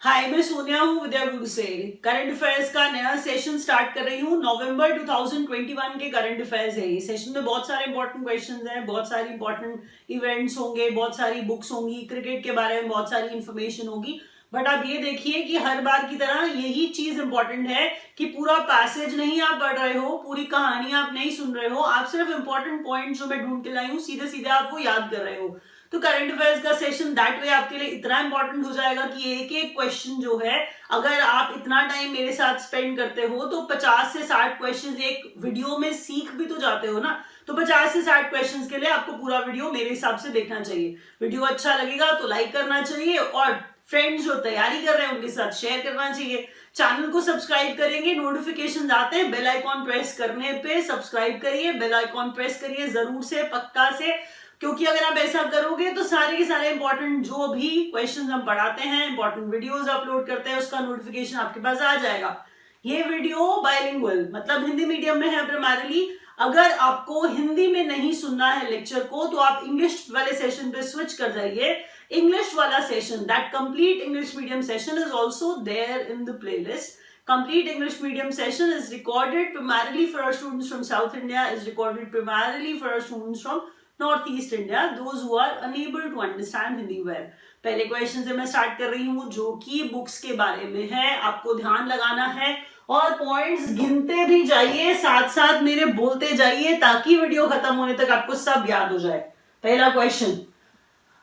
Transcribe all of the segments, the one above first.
हाय, मैं सोनिया हूँ विद्या गुरु से। करंट अफेयर्स का नया सेशन स्टार्ट कर रही हूँ। नवंबर 2021 के करंट अफेयर्स है। ये सेशन में बहुत सारे इंपॉर्टेंट क्वेश्चंस हैं, बहुत सारी इंपॉर्टेंट इवेंट्स होंगे, बहुत सारी बुक्स होंगी, क्रिकेट के बारे में बहुत सारी इंफॉर्मेशन होगी। बट आप ये देखिए कि हर बार की तरह यही चीज इंपॉर्टेंट है कि पूरा पैसेज नहीं आप पढ़ रहे हो, पूरी कहानी आप नहीं सुन रहे हो, आप सिर्फ इंपॉर्टेंट पॉइंट जो मैं ढूंढ के लाई हूँ सीधे सीधे आप वो याद कर रहे हो। तो करंट अफेयर्स का सेशन दैट वे आपके लिए इतना इंपॉर्टेंट हो जाएगा कि एक एक क्वेश्चन जो है, अगर आप इतना टाइम मेरे साथ स्पेंड करते हो तो 50 से 60 क्वेश्चंस एक वीडियो में सीख भी तो जाते हो ना। तो 50 से 60 क्वेश्चंस के लिए आपको पूरा वीडियो मेरे हिसाब से देखना चाहिए। वीडियो अच्छा लगेगा तो लाइक करना चाहिए और फ्रेंड्स जो तैयारी कर रहे हैं उनके साथ शेयर करना चाहिए। चैनल को सब्सक्राइब करेंगे, नोटिफिकेशन आते हैं, बेल आइकॉन प्रेस करने पे सब्सक्राइब करिए, बेल आइकॉन प्रेस करिए जरूर से, पक्का से, क्योंकि अगर आप ऐसा करोगे तो सारे के सारे इंपॉर्टेंट जो भी क्वेश्चंस हम पढ़ाते हैं, इंपॉर्टेंट वीडियोस अपलोड करते हैं, उसका नोटिफिकेशन आपके पास आ जाएगा। ये वीडियो बाइलिंगुअल मतलब हिंदी मीडियम में है प्राइमरीली। अगर आपको हिंदी में नहीं सुनना है लेक्चर को तो आप इंग्लिश वाले सेशन पे स्विच कर जाइए। इंग्लिश वाला session, that complete English medium session is also there in the playlist. Complete English medium session is recorded primarily for our students from South India, is recorded primarily for our students from north east India, those who are unable to understand Hindi well. पहले question से मैं start कर रही हूँ जो कि books के बारे में है। आपको ध्यान लगाना है और पॉइंट्स गिनते भी जाइए, साथ साथ मेरे बोलते जाइए ताकि वीडियो खत्म होने तक आपको सब याद हो जाए। पहला क्वेश्चन,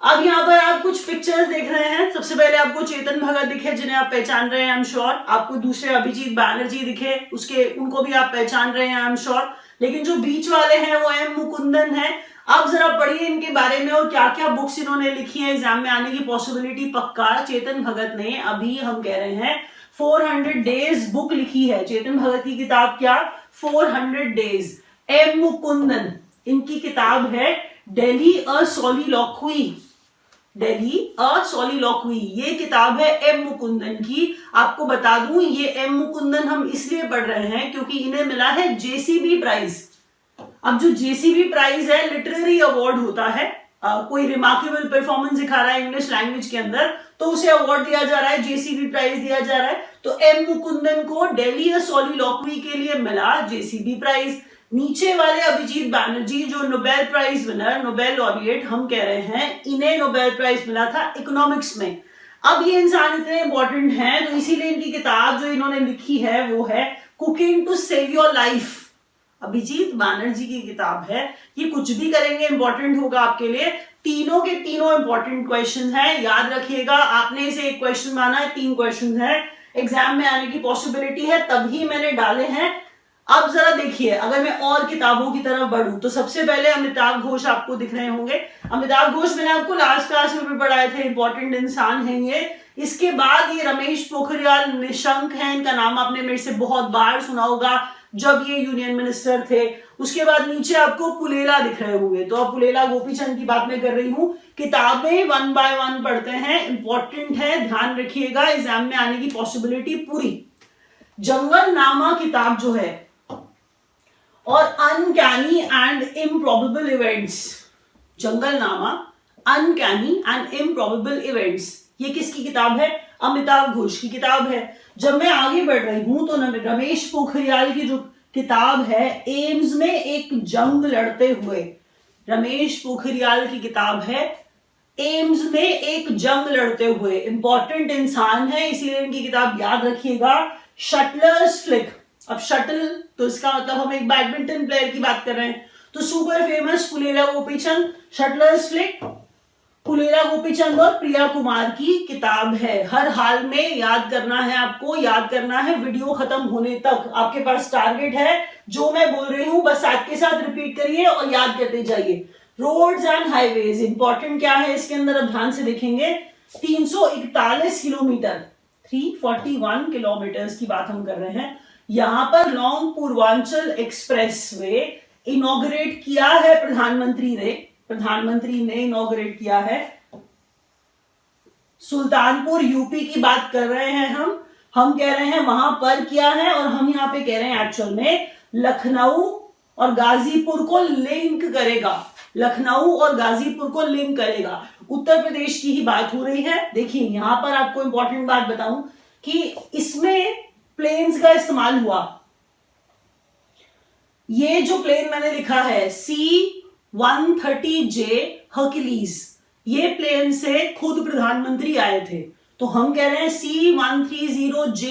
अब यहाँ पर आप कुछ पिक्चर्स देख रहे हैं। सबसे पहले आपको चेतन भगत दिखे जिन्हें आप पहचान रहे हैं, आई एम श्योर। आपको दूसरे अभिजीत बैनर्जी दिखे, उनको भी आप पहचान रहे हैं, आई एम श्योर। लेकिन जो बीच वाले हैं वो एम मुकुंदन है। आप जरा पढ़िए इनके बारे में और क्या क्या बुक्स इन्होंने लिखी है, एग्जाम में आने की पॉसिबिलिटी पक्का। चेतन भगत ने अभी हम कह रहे हैं 400 डेज बुक लिखी है। चेतन भगत की किताब क्या, 400 डेज। एम मुकुंदन, इनकी किताब है दिल्ली अ सोलिलोक्वी। दिल्ली अ सोलिलोक्वी, ये किताब है एम मुकुंदन की। आपको बता दूं ये एम मुकुंदन हम इसलिए पढ़ रहे हैं क्योंकि इन्हें मिला है जेसीबी प्राइज। अब जो जेसीबी प्राइज है लिटरेरी अवार्ड होता है, कोई रिमार्केबल परफॉर्मेंस दिखा रहा है इंग्लिश लैंग्वेज के अंदर तो उसे अवार्ड दिया जा रहा है, जेसीबी प्राइज दिया जा रहा है। तो एम मुकुंदन को दिल्ली अ सोलिलोक्वी के लिए मिला जेसीबी प्राइज। नीचे वाले अभिजीत बैनर्जी जो Nobel prize winner, Nobel laureate हम कह रहे हैं, इन्हें नोबेल प्राइज मिला था इकोनॉमिक्स में। अब ये इंसान इतने इंपॉर्टेंट हैं तो इसीलिए इनकी किताब जो इन्होंने लिखी है वो है cooking to save your life. Abhijit Banerjee की किताब है। ये कुछ भी करेंगे इंपॉर्टेंट होगा आपके लिए। तीनों के तीनों इंपॉर्टेंट क्वेश्चन हैं, याद रखिएगा। आपने इसे एक क्वेश्चन माना है, 3 क्वेश्चन है, एग्जाम में आने की पॉसिबिलिटी है तभी मैंने डाले हैं। अब जरा देखिए, अगर मैं और किताबों की तरफ बढ़ूं तो सबसे पहले अमिताभ घोष आपको दिख रहे होंगे। अमिताभ घोष मैंने आपको लास्ट क्लास में भी पढ़ाए थे, इंपॉर्टेंट इंसान हैं ये। इसके बाद ये रमेश पोखरियाल निशंक हैं, इनका नाम आपने मेरे से बहुत बार सुना होगा जब ये यूनियन मिनिस्टर थे। उसके बाद नीचे आपको पुलेला दिख रहे होंगे, तो अब पुलेला गोपीचंद की बात मैं कर रही हूँ। किताबें 1 बाय 1 पढ़ते हैं, इंपॉर्टेंट है, ध्यान रखिएगा, एग्जाम में आने की पॉसिबिलिटी पूरी। जंगलनामा किताब जो है और uncanny and improbable events, Junglenama, uncanny and improbable events, ये किसकी किताब है, अमिताभ घोष की किताब है। जब मैं आगे बढ़ रही हूं तो रमेश पोखरियाल की जो किताब है एम्स में एक जंग लड़ते हुए, रमेश पोखरियाल की किताब है एम्स में एक जंग लड़ते हुए। इंपॉर्टेंट इंसान है इसीलिए इनकी किताब याद रखिएगा। शटलर्स फ्लिक, अब शटल तो इसका मतलब हम एक बैडमिंटन प्लेयर की बात कर रहे हैं, तो super famous Pullela Gopichand, shuttlers flick, Pullela Gopichand और प्रिया कुमार की किताब है। हर हाल में याद करना है आपको, याद करना है वीडियो खत्म होने तक। आपके पास टारगेट है, जो मैं बोल रही हूं बस साथ के साथ रिपीट करिए और याद करते जाइए। रोड्स एंड हाईवेज, इंपॉर्टेंट क्या है इसके अंदर, अब ध्यान से देखेंगे। 341 किलोमीटर, 341 किलोमीटर की बात हम कर रहे हैं। यहां पर long Purvanchal express way inaugurate किया है प्रधानमंत्री ने इनॉग्रेट किया है। सुल्तानपुर यूपी की बात कर रहे हैं हम कह रहे हैं वहां पर किया है, और हम यहां पे कह रहे हैं एक्चुअल में लखनऊ और गाजीपुर को लिंक करेगा। लखनऊ और गाजीपुर को लिंक करेगा। उत्तर प्रदेश की ही बात हो रही है। देखिए यहां पर आपको इंपॉर्टेंट बात बताऊं कि इसमें प्लेन्स का इस्तेमाल हुआ। ये जो प्लेन मैंने लिखा है C-130J हर्क्यूलिस, ये प्लेन से खुद प्रधानमंत्री आए थे। तो हम कह रहे हैं C-130J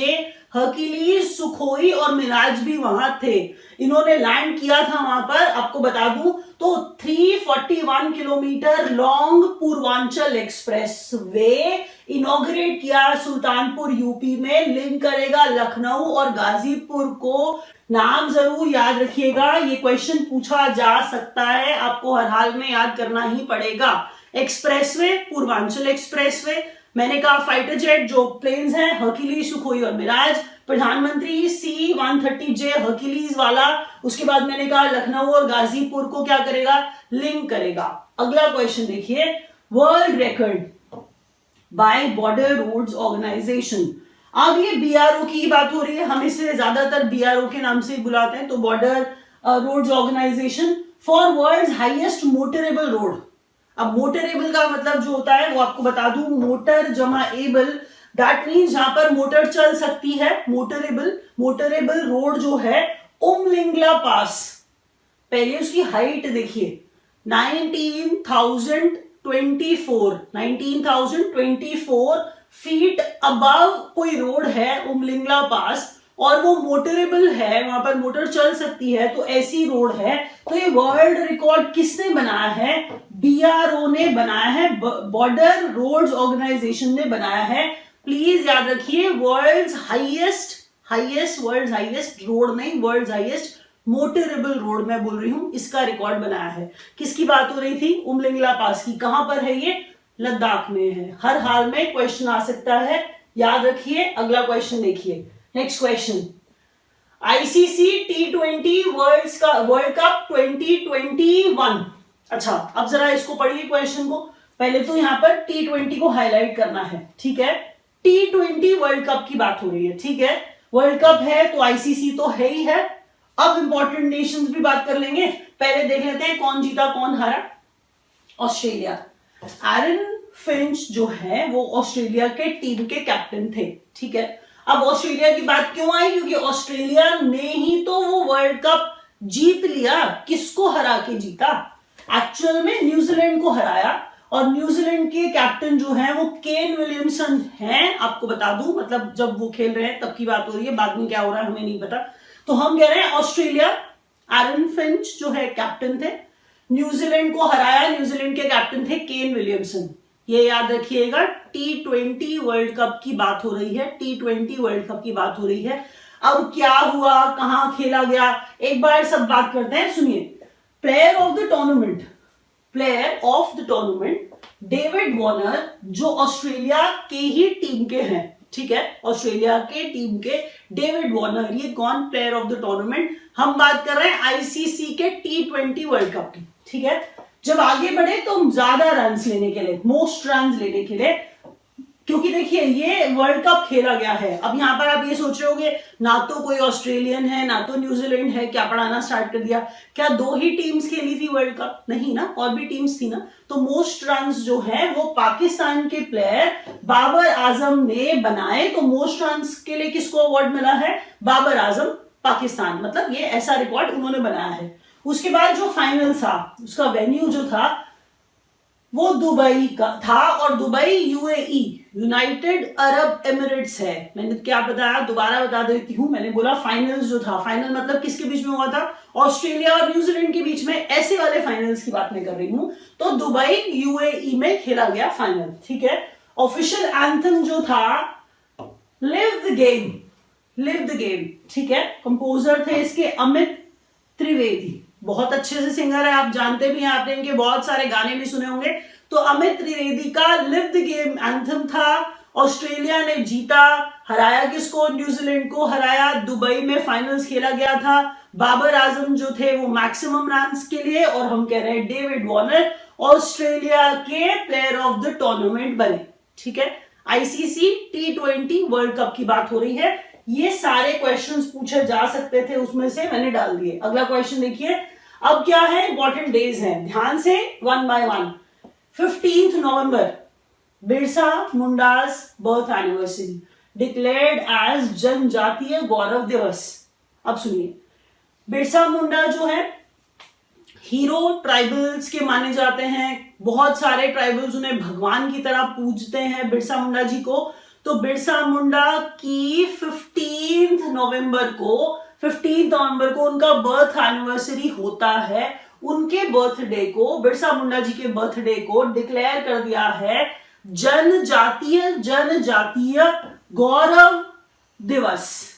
हर्क्यूलिस, सुखोई और मिराज भी वहां थे। इन्होंने लैंड किया था वहां पर, आपको बता दूं तो 341 kilometre long Purvanchal express way inaugurate किया सुल्तानपुर यूपी में, लिंक करेगा लखनऊ और गाजीपुर को। नाम जरूर याद रखिएगा, ये क्वेश्चन पूछा जा सकता है, आपको हर हाल में याद करना ही पड़ेगा। एक्सप्रेसवे, पूर्वांचल एक्सप्रेसवे, मैंने कहा फाइटर जेट जो प्लेन्स हैं हर्क्यूलिस, सुखोई और मिराज, प्रधानमंत्री C-130J हर्क्यूलिस वाला। उसके बाद मैंने कहा लखनऊ और गाजीपुर को क्या करेगा, लिंक करेगा। अगला क्वेश्चन देखिए, world record by border roads organisation. अब ये BRO की बात हो रही है, हम इसे ज्यादातर BRO के नाम से बुलाते हैं, तो border roads organisation for world's highest motorable road. अब मोटरेबल का मतलब जो होता है वो आपको बता दूं, मोटर जमा एबल, दैट मीन्स जहां पर मोटर चल सकती है, मोटरेबल रोड जो है उमलिंगला पास। पहले उसकी हाइट देखिए 19,024 फीट अबव कोई रोड है उमलिंगला पास, और वो मोटरेबल है, वहां पर मोटर चल सकती है, तो ऐसी रोड है। तो ये वर्ल्ड रिकॉर्ड किसने बनाया है, BRO ने बनाया है, बॉर्डर रोड्स ऑर्गेनाइजेशन ने बनाया है। प्लीज याद रखिए, वर्ल्ड्स हाईएस्ट रोड नहीं, वर्ल्ड्स हाईएस्ट मोटरेबल रोड मैं बोल रही हूं, इसका रिकॉर्ड बनाया है। किसकी बात हो रही थी, उमलिंगला पास की। कहां पर है ये, लद्दाख में है। हर हाल में क्वेश्चन आ सकता है, याद रखिए। अगला क्वेश्चन देखिए, next question, ICC T20 world cup 2021। अच्छा अब जरा इसको पढ़िए क्वेश्चन को। पहले तो यहां पर T20 को हाईलाइट करना है, ठीक है। T20 वर्ल्ड कप की बात हो रही है, ठीक है। वर्ल्ड कप है तो ICC तो है ही है। अब इंपॉर्टेंट नेशंस भी बात कर लेंगे। पहले देख लेते हैं कौन जीता कौन हारा। ऑस्ट्रेलिया, एरन फिंच जो है वो ऑस्ट्रेलिया के टीम के कैप्टन थे, ठीक है। अब ऑस्ट्रेलिया की बात क्यों आई, क्योंकि ऑस्ट्रेलिया ने ही तो वो वर्ल्ड कप जीत लिया। किसको हरा के जीता, एक्चुअल में न्यूजीलैंड को हराया, और न्यूजीलैंड के कैप्टन जो है वो केन विलियमसन हैं। आपको बता दूं, मतलब जब वो खेल रहे हैं तब की बात हो रही है, बाद में क्या हो रहा है हमें नहीं पता। तो हम कह रहे हैं ऑस्ट्रेलिया, एरन फिंच जो है कैप्टन थे, न्यूजीलैंड को हराया, न्यूजीलैंड के कैप्टन थे केन विलियमसन। ये याद रखिएगा, T20 वर्ल्ड कप की बात हो रही है, T20 वर्ल्ड कप की बात हो रही है। अब क्या हुआ, कहां खेला गया, एक बार सब बात करते हैं, सुनिए। Player of the tournament David Warner, जो ऑस्ट्रेलिया के ही टीम के हैं, ठीक है, ऑस्ट्रेलिया के टीम के डेविड वार्नर। ये कौन, प्लेयर ऑफ द टूर्नामेंट। हम बात कर रहे हैं ICC के T20 वर्ल्ड कप की, ठीक है। जब आगे बढ़े तो ज्यादा रन्स लेने के लिए, मोस्ट रन्स लेने के लिए, क्योंकि देखिए ये वर्ल्ड कप खेला गया है। अब यहां पर आप ये सोच रहे होंगे ना तो कोई ऑस्ट्रेलियन है ना तो न्यूजीलैंड है, क्या पढ़ाना स्टार्ट कर दिया, क्या दो ही टीम्स खेली थी वर्ल्ड कप, नहीं ना, और भी टीम्स थी ना। तो मोस्ट रन्स जो है वो पाकिस्तान के प्लेयर बाबर आजम ने बनाए। तो मोस्ट रन्स के लिए किसको अवार्ड मिला है, बाबर आजम, पाकिस्तान, मतलब ये ऐसा रिकॉर्ड उन्होंने बनाया है। उसके बाद जो फाइनल था उसका वेन्यू जो था वो दुबई का था, और Dubai UAE, United Arab Emirates है। मैंने क्या बताया, दोबारा बता देती हूं। मैंने बोला फाइनल्स जो था, फाइनल मतलब किसके बीच में हुआ था, ऑस्ट्रेलिया और न्यूजीलैंड के बीच में, ऐसे वाले फाइनल्स की बात मैं कर रही हूं। तो दुबई UAE में खेला गया फाइनल, ठीक है। ऑफिशियल एंथम जो था लिव द गेम, ठीक है। कंपोजर थे इसके अमित त्रिवेदी, बहुत अच्छे से सिंगर है, आप जानते भी हैं, आपने इनके बहुत सारे गाने भी सुने होंगे। तो अमित त्रिवेदी का लिव द गेम एंथम था। ऑस्ट्रेलिया ने जीता, हराया किसको, न्यूजीलैंड को हराया। दुबई में फाइनल्स खेला गया था। बाबर आजम जो थे वो मैक्सिमम रन्स के लिए, और हम कह रहे हैं डेविड वार्नर ऑस्ट्रेलिया के प्लेयर ऑफ द टूर्नामेंट बने, ठीक है। ICC T20 वर्ल्ड कप की बात हो रही है। ये सारे क्वेश्चंस पूछे जा सकते थे, उसमें से मैंने डाल दिए। अगला क्वेश्चन देखिए, अब क्या है, इंपॉर्टेंट डेज हैं, ध्यान से one by one. 15 November Birsa Munda's birth anniversary, declared as Janjatiya Gaurav दिवस। अब सुनिए, बिरसा मुंडा जो है हीरो ट्राइबल्स के माने जाते हैं, बहुत सारे ट्राइबल्स उन्हें भगवान की तरह पूजते हैं बिरसा मुंडा जी को। तो बिरसा मुंडा की 15 नवंबर को उनका बर्थ एनिवर्सरी होता है। उनके बर्थडे को, बिरसा मुंडा जी के बर्थडे को डिक्लेयर कर दिया है जनजातीय गौरव दिवस।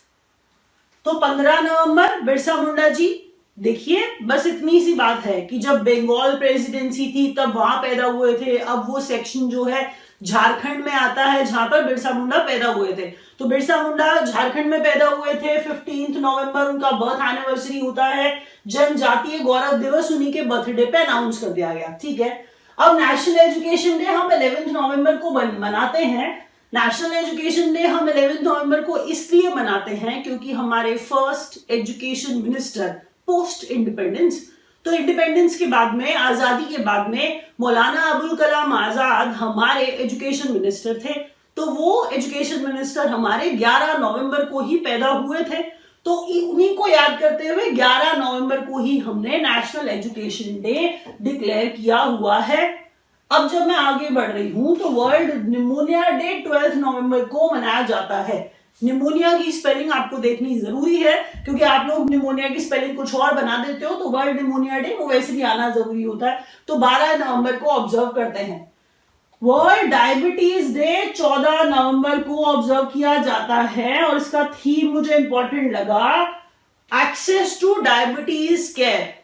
तो 15 नवंबर बिरसा मुंडा जी, देखिए बस इतनी सी बात है कि जब बंगाल प्रेसिडेंसी थी तब वहां पैदा हुए थे। अब वो सेक्शन जो है झारखंड में आता है जहां पर बिरसा मुंडा पैदा हुए थे। तो बिरसा मुंडा झारखंड में पैदा हुए थे, 15 नवंबर उनका बर्थ एनिवर्सरी होता है, जनजातीय गौरव दिवस उन्हीं के बर्थडे पे अनाउंस कर दिया गया। ठीक है, अब नेशनल एजुकेशन डे हम 11 नवंबर को मनाते हैं। नेशनल एजुकेशन डे हम 11 नवंबर को इसलिए मनाते हैं क्योंकि हमारे first education minister post independence, तो इंडिपेंडेंस के बाद में, आजादी के बाद में मौलाना अबुल कलाम आजाद हमारे एजुकेशन मिनिस्टर थे। तो वो एजुकेशन मिनिस्टर हमारे 11 नवंबर को ही पैदा हुए थे। तो उन्हीं को याद करते हुए 11 नवंबर को ही हमने नेशनल एजुकेशन डे डिक्लेयर किया हुआ है। अब जब मैं आगे बढ़ रही हूं तो वर्ल्ड निमोनिया डे 12 नवंबर को मनाया जाता है। निमोनिया की स्पेलिंग आपको देखनी जरूरी है क्योंकि आप लोग निमोनिया की स्पेलिंग कुछ और बना देते हो, तो वर्ल्ड निमोनिया डे वो वैसे भी आना जरूरी होता है। तो 12 नवंबर को ऑब्जर्व करते हैं। वर्ल्ड डायबिटीज डे 14 नवंबर को ऑब्जर्व किया जाता है और इसका थीम मुझे इंपॉर्टेंट लगा, एक्सेस टू डायबिटीज केयर।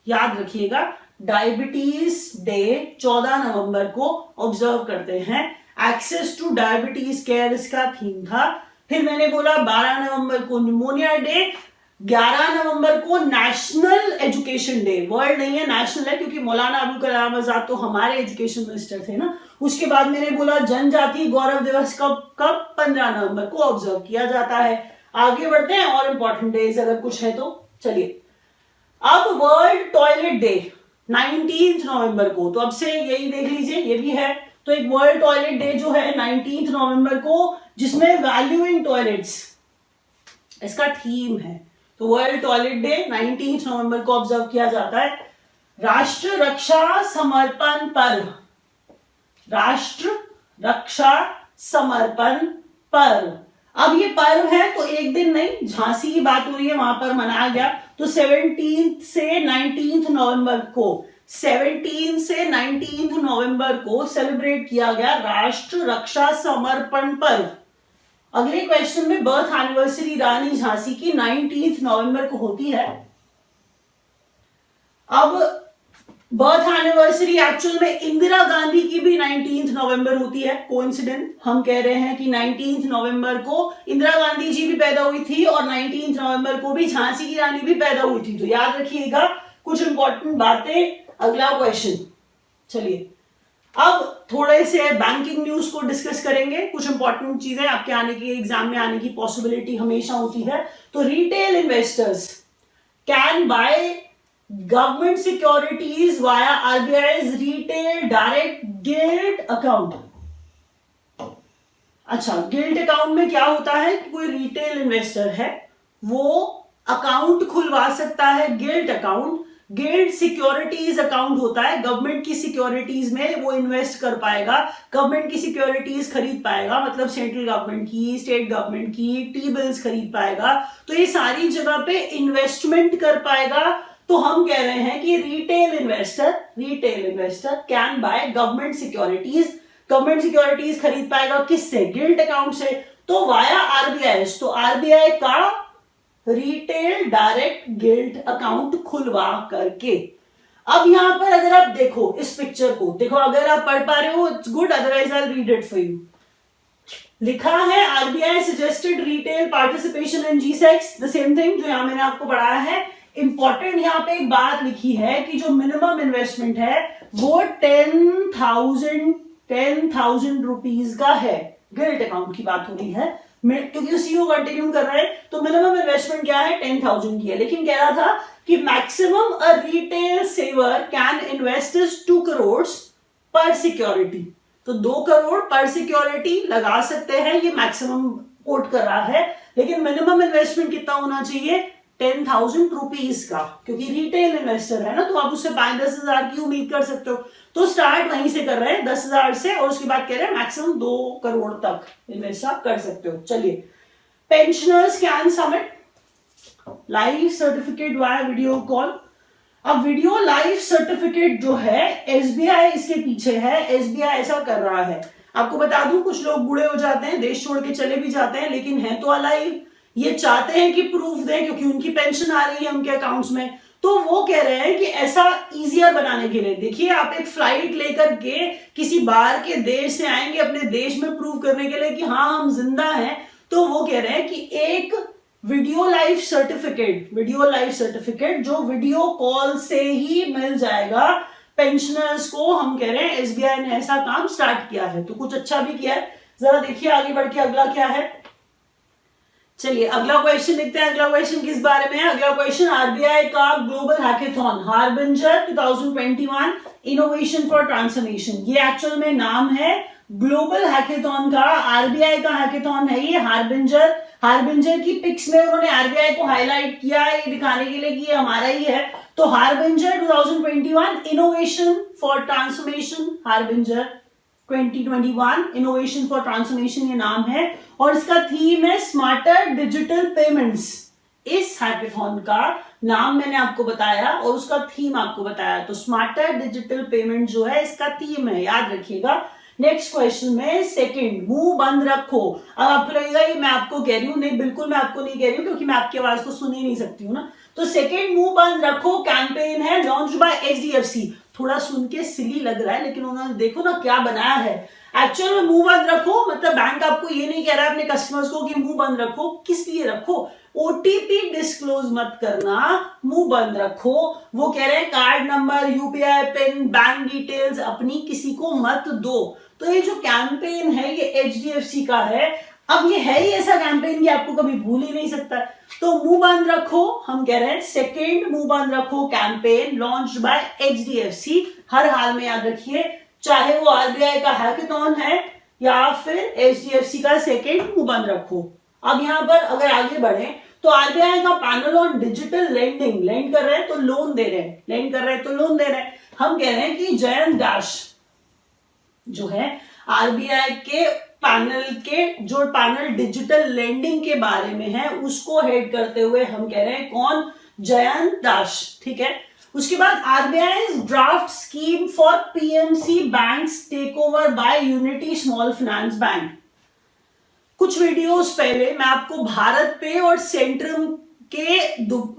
याद रखिएगा, डायबिटीज डे 14 नवंबर को ऑब्जर्व करते हैं, एक्सेस टू डायबिटीज केयर इसका थीम था। फिर मैंने बोला 12 नवंबर को निमोनिया डे, 11 नवंबर को नेशनल एजुकेशन डे, वर्ल्ड नहीं है नेशनल है क्योंकि मौलाना अबुल कलाम आजाद तो हमारे एजुकेशन मिनिस्टर थे ना। उसके बाद मैंने बोला जनजातीय गौरव दिवस कब 15 नवंबर को ऑब्जर्व किया जाता है। आगे बढ़ते हैं और इंपॉर्टेंट डेज अगर कुछ है तो चलिए। अब वर्ल्ड टॉयलेट डे 19 नवंबर को, तो अब से यही देख लीजिए, ये भी है। तो एक वर्ल्ड टॉयलेट डे जो है 19 नवंबर को, जिसमें वैल्यूइंग टॉयलेट्स इसका थीम है। तो वर्ल्ड टॉयलेट डे 19 नवंबर को ऑब्जर्व किया जाता है। राष्ट्र रक्षा समर्पण पर्व, राष्ट्र रक्षा समर्पण पर्व। अब ये पर्व है तो एक दिन नहीं, झांसी की बात हो रही है, वहां पर मनाया गया। तो 17 से 19 नवंबर को, 17 से 19 नवंबर को सेलिब्रेट किया गया राष्ट्र रक्षा समर्पण पर्व। अगले क्वेश्चन में बर्थ एनिवर्सरी रानी झांसी की 19 नवंबर को होती है। अब बर्थ एनिवर्सरी एक्चुअल में इंदिरा गांधी की भी 19 नवंबर होती है। कोइंसिडेंट, हम कह रहे हैं कि 19 नवंबर को इंदिरा गांधी जी भी पैदा हुई थी और 19 नवंबर को भी झांसी की रानी भी पैदा हुई थी। तो याद रखिएगा कुछ इंपॉर्टेंट बातें। अगला क्वेश्चन, चलिए अब थोड़े से बैंकिंग न्यूज को डिस्कस करेंगे। कुछ इंपॉर्टेंट चीजें आपके आने की, एग्जाम में आने की पॉसिबिलिटी हमेशा होती है। तो retail investors can by government securities via RBI's retail direct gilt account. अच्छा, गिल्ट अकाउंट में क्या होता है कि कोई रिटेल इन्वेस्टर है वो अकाउंट खुलवा सकता है, gilt account. Guilt securities account होता है, गवर्नमेंट की सिक्योरिटीज में वो इन्वेस्ट कर पाएगा, गवर्नमेंट की सिक्योरिटीज खरीद पाएगा, मतलब सेंट्रल गवर्नमेंट की, स्टेट गवर्नमेंट की टी बिल्स खरीद पाएगा। तो ये सारी जगह पे इन्वेस्टमेंट कर पाएगा। तो हम कह रहे हैं कि retail investor can by government securities खरीद पाएगा, किससे? गिल्ट अकाउंट से। तो वाया आरबीआई, तो आरबीआई का रिटेल डायरेक्ट गिल्ट अकाउंट खुलवा करके। अब यहां पर अगर आप देखो इस पिक्चर को, देखो अगर आप पढ़ पा रहे हो it's good, otherwise I will read it for you. लिखा है RBI suggested retail participation in G-Secs, the same thing जो यहां मैंने आपको पढ़ाया है। इंपॉर्टेंट यहां पे एक बात लिखी है कि जो मिनिमम इन्वेस्टमेंट है वो 10,000 रुपीज का है। गिल्ट अकाउंट की बात हो रही है क्योंकि सीईओ कंटिन्यू कर रहे हैं, तो मिनिमम इन्वेस्टमेंट क्या है? 10,000 की है। लेकिन कह रहा था कि maximum a retail saver can invest is 2 crore पर सिक्योरिटी। तो 2 करोड़ पर सिक्योरिटी लगा सकते हैं, ये मैक्सिमम कोट कर रहा है, लेकिन मिनिमम इन्वेस्टमेंट कितना होना चाहिए, 10,000 रुपीज का, क्योंकि रिटेल इन्वेस्टर है ना, तो आप उससे 5-10 हजार की उम्मीद कर सकते हो। तो स्टार्ट वहीं से कर रहे हैं 10,000 से, और उसके बाद कह रहे हैं मैक्सिमम 2 करोड़ तक इन्वेस्ट आप कर सकते हो। चलिए, pensioners can submit life certificate via video call. अब वीडियो लाइफ सर्टिफिकेट जो है, एसबीआई इसके पीछे है, एसबीआई ऐसा कर रहा है। आपको बता दूं, कुछ लोग बूढ़े हो जाते हैं, देश छोड़ के चले भी जाते हैं, लेकिन है तो अलाइव, ये चाहते हैं कि प्रूफ दें क्योंकि उनकी पेंशन आ रही है उनके अकाउंट्स में, तो वो कह रहे हैं कि ऐसा इजियर बनाने के लिए, देखिए आप एक फ्लाइट लेकर के किसी बाहर के देश से आएंगे अपने देश में प्रूव करने के लिए कि हाँ हम जिंदा हैं, तो वो कह रहे हैं कि एक वीडियो लाइफ सर्टिफिकेट जो वीडियो कॉल से ही मिल जाएगा पेंशनर्स को। हम कह रहे हैं एसबीआई ने ऐसा काम स्टार्ट किया है, तो कुछ अच्छा भी किया है। जरा देखिए आगे बढ़ के अगला क्या है। चलिए अगला क्वेश्चन देखते हैं। अगला क्वेश्चन किस बारे में है? अगला क्वेश्चन आरबीआई का global hackathon harbinger 2021 innovation for transformation, ये एक्चुअल में नाम है ग्लोबल हैकेथॉन का, आरबीआई का हैकेथॉन है ये। हार्बिंजर की पिक्स में उन्होंने आरबीआई को हाईलाइट किया है ये दिखाने के लिए कि ये हमारा ही है। तो harbinger 2021 innovation for transformation, harbinger 2021 innovation for transformation ये नाम है, और इसका थीम है स्मार्टर डिजिटल पेमेंट्स। इस हैकेथॉन का नाम मैंने आपको बताया और उसका थीम आपको बताया, तो स्मार्टर डिजिटल पेमेंट जो है इसका थीम है, याद रखिएगा। नेक्स्ट क्वेश्चन में सेकंड, मुंह बंद रखो। अब आपको लगेगा ये मैं आपको कह रही हूं, नहीं बिल्कुल मैं आपको नहीं कह रही हूं क्योंकि मैं आपकी आवाज तो सुन ही नहीं सकती हूं ना। तो सेकंड मुंह बंद रखो कैंपेन है लॉन्च बाय एचडीएफसी। थोड़ा सुन के सिली लग रहा है, लेकिन उन्होंने देखो ना क्या बनाया है। एक्चुअल में मुंह बंद रखो मतलब बैंक आपको ये नहीं कह रहा है अपने कस्टमर्स को कि मुंह बंद रखो, किस लिए रखो, ओटीपी डिस्क्लोज मत करना, मुंह बंद रखो। वो कह रहे हैं card number, UPI pin, bank details अपनी किसी को मत दो। तो ये जो कैंपेन है ये एचडीएफसी का है। अब ये है ही ऐसा कैंपेन कि आपको कभी भूल ही नहीं सकता। तो मुंह बंद रखो, हम कह रहे हैं सेकेंड मुंह बंद रखो कैंपेन लॉन्च बाय एचडीएफसी। हर हाल में याद रखिए, चाहे वो आरबीआई का हैकेथॉन है या फिर एचडीएफसी का सेकेंड मुंह बंद रखो। अब यहां पर अगर आगे बढ़े तो आरबीआई का panel on digital lending, lend कर रहे हैं तो लोन दे रहे हैं, लेंड कर रहे हैं तो लोन दे रहे हैं। हम कह रहे हैं कि जयंत दास जो है आरबीआई के जो पैनल डिजिटल लेंडिंग के बारे में है उसको हेड करते हुए हम कह रहे हैं कौन, जयंत दास, ठीक है। उसके बाद RBI draft scheme for PMC banks take over by unity small finance bank. कुछ वीडियोस पहले मैं आपको भारत पे और सेंट्रम के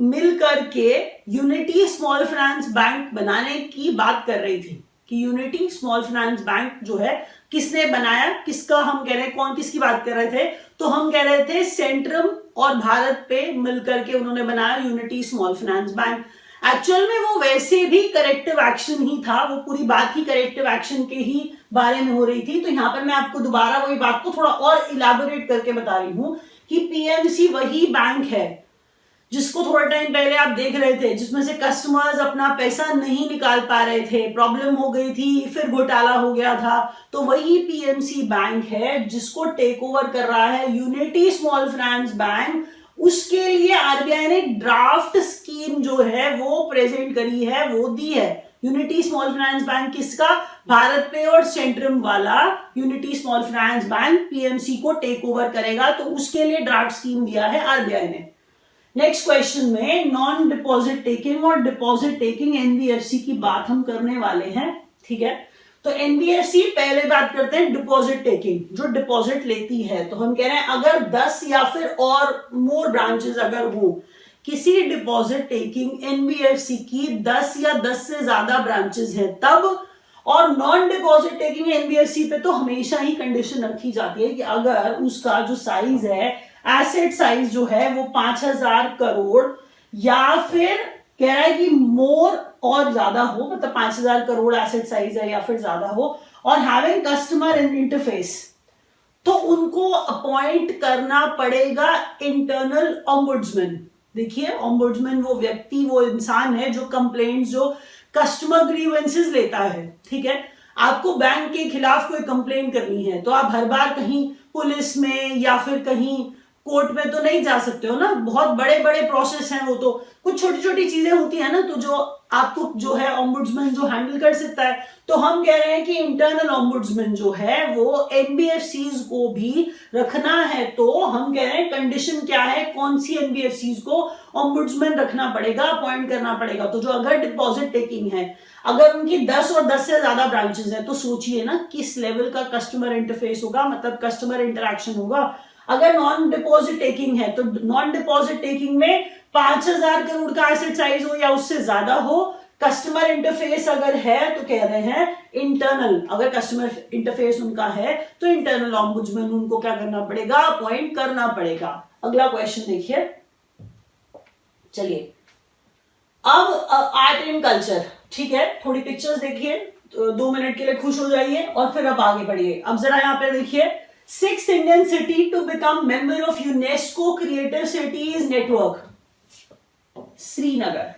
मिल करके यूनिटी स्मॉल फाइनेंस बैंक बनाने की बात कर रही थी कि यूनिटी स्मॉल फाइनेंस बैंक जो है किसने बनाया, किसका हम कह रहे हैं, कौन किसकी बात कर रहे थे, तो हम कह रहे थे सेंट्रम और भारत पे मिलकर के उन्होंने बनाया unity small finance bank. Actual में वो वैसे भी करेक्टिव एक्शन ही था, वो पूरी बात ही करेक्टिव एक्शन के ही बारे में हो रही थी। तो यहां पर मैं आपको दोबारा वही बात को थोड़ा और इलैबोरेट करके बता रही हूं कि पीएमसी वही बैंक है जिसको थोड़ा टाइम पहले आप देख रहे थे, जिसमें से कस्टमर्स अपना पैसा नहीं निकाल पा रहे थे, प्रॉब्लम हो गई थी, फिर घोटाला हो गया था। तो वही पीएमसी बैंक है जिसको टेक ओवर कर रहा है यूनिटी स्मॉल फाइनेंस बैंक। उसके लिए आरबीआई ने ड्राफ्ट स्कीम जो है वो प्रेजेंट करी है, वो दी है। यूनिटी स्मॉल फाइनेंस बैंक किसका, भारत पे और सेंट्रम वाला unity small finance bank PMC को टेक ओवर करेगा, तो उसके लिए ड्राफ्ट स्कीम दिया है आरबीआई ने। नेक्स्ट क्वेश्चन में नॉन डिपॉजिट टेकिंग और डिपॉजिट टेकिंग एनबीएफसी की बात हम करने वाले हैं, ठीक है। तो एनबीएफसी पहले बात करते हैं डिपॉजिट टेकिंग, जो डिपॉजिट लेती है। तो हम कह रहे हैं अगर 10 या फिर और मोर ब्रांचेस अगर हो किसी डिपॉजिट टेकिंग एनबीएफसी की 10 या 10 से ज्यादा ब्रांचेस हैं तब, और नॉन डिपॉजिट टेकिंग एनबीएफसी पे तो हमेशा ही कंडीशन रखी जाती है कि अगर उसका जो साइज है, एसेट साइज जो है वो 5,000 करोड़ या फिर कह रहा है कि मोर और ज्यादा हो, मतलब 5,000 करोड़ एसेट साइज है या फिर ज्यादा हो, और हैविंग कस्टमर इंटरफेस, तो उनको अपॉइंट करना पड़ेगा इंटरनल ऑम्बुड्समैन। देखिए ऑम्बुड्समैन वो व्यक्ति, वो इंसान है जो कंप्लेंट्स, जो कस्टमर ग्रीवेंसेस लेता है, ठीक है। आपको बैंक के खिलाफ कोई कंप्लेंट करनी है तो आप हर बार कहीं पुलिस में या फिर कहीं कोर्ट में तो नहीं जा सकते हो ना, बहुत बड़े बड़े प्रोसेस हैं वो, तो कुछ छोटी छोटी चीजें होती है ना, तो जो आपको जो है ऑम्बुड्समैन जो हैंडल कर सकता है। तो हम कह रहे हैं कि इंटरनल ऑम्बुड्समैन जो है वो एनबीएफसीज को भी रखना है। तो हम कह रहे हैं कंडीशन क्या है, कौन सी एनबीएफसीज को ऑम्बुड्समैन रखना पड़ेगा, अपॉइंट करना पड़ेगा। तो जो अगर डिपॉजिट टेकिंग है, अगर उनकी 10 और 10 से ज्यादा ब्रांचेस है, तो सोचिए ना किस लेवल का कस्टमर इंटरफेस होगा, मतलब कस्टमर इंटरेक्शन होगा। अगर नॉन डिपॉजिट टेकिंग है तो नॉन डिपॉजिट टेकिंग में 5,000 करोड़ का एसेट साइज हो या उससे ज्यादा हो, कस्टमर इंटरफेस अगर है तो कह रहे हैं इंटरनल, अगर कस्टमर इंटरफेस उनका है तो इंटरनल ऑम्बुड्समैन उनको क्या करना पड़ेगा, अपॉइंट करना पड़ेगा। अगला क्वेश्चन देखिए, चलिए अब आर्ट एंड कल्चर, ठीक है, थोड़ी पिक्चर्स देखिए, 2 मिनट के लिए खुश हो जाइए और फिर अब आगे बढ़िए। अब जरा यहाँ पे देखिए, 6th Indian city to become member of UNESCO creative cities network, Srinagar.